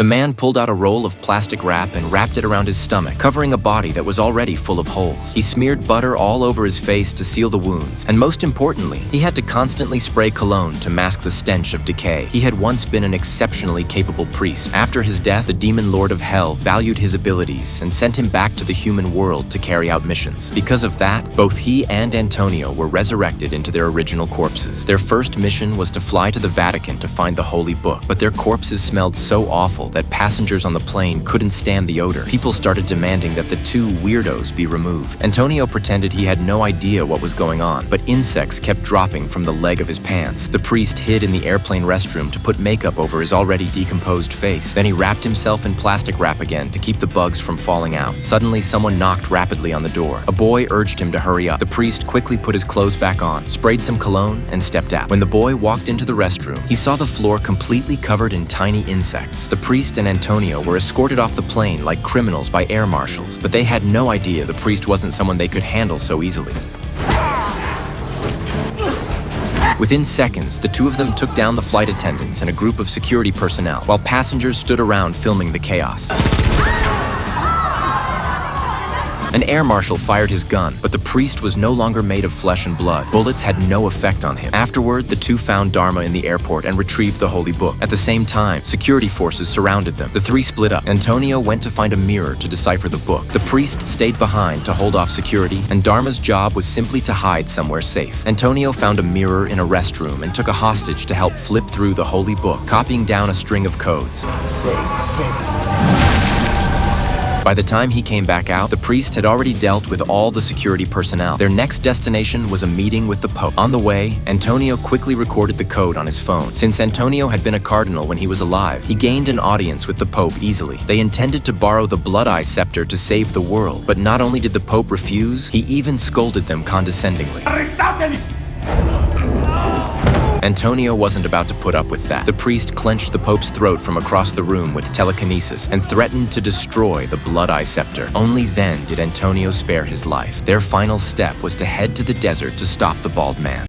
The man pulled out a roll of plastic wrap and wrapped it around his stomach, covering a body that was already full of holes. He smeared butter all over his face to seal the wounds, and most importantly, he had to constantly spray cologne to mask the stench of decay. He had once been an exceptionally capable priest. After his death, the demon lord of hell valued his abilities and sent him back to the human world to carry out missions. Because of that, both he and Antonio were resurrected into their original corpses. Their first mission was to fly to the Vatican to find the Holy Book, but their corpses smelled so awful that passengers on the plane couldn't stand the odor. People started demanding that the two weirdos be removed. Antonio pretended he had no idea what was going on, but insects kept dropping from the leg of his pants. The priest hid in the airplane restroom to put makeup over his already decomposed face. Then he wrapped himself in plastic wrap again to keep the bugs from falling out. Suddenly, someone knocked rapidly on the door. A boy urged him to hurry up. The priest quickly put his clothes back on, sprayed some cologne, and stepped out. When the boy walked into the restroom, he saw the floor completely covered in tiny insects. The priest and Antonio were escorted off the plane like criminals by air marshals, but they had no idea the priest wasn't someone they could handle so easily. Within seconds, the two of them took down the flight attendants and a group of security personnel, while passengers stood around filming the chaos. An air marshal fired his gun, but the priest was no longer made of flesh and blood. Bullets had no effect on him. Afterward, the two found Dharma in the airport and retrieved the Holy Book. At the same time, security forces surrounded them. The three split up. Antonio went to find a mirror to decipher the book. The priest stayed behind to hold off security, and Dharma's job was simply to hide somewhere safe. Antonio found a mirror in a restroom and took a hostage to help flip through the Holy Book, copying down a string of codes. By the time he came back out, the priest had already dealt with all the security personnel. Their next destination was a meeting with the Pope. On the way, Antonio quickly recorded the code on his phone. Since Antonio had been a cardinal when he was alive, he gained an audience with the Pope easily. They intended to borrow the Blood Eye scepter to save the world, but not only did the Pope refuse, he even scolded them condescendingly. Antonio wasn't about to put up with that. The priest clenched the Pope's throat from across the room with telekinesis and threatened to destroy the Blood Eye scepter. Only then did Antonio spare his life. Their final step was to head to the desert to stop the bald man.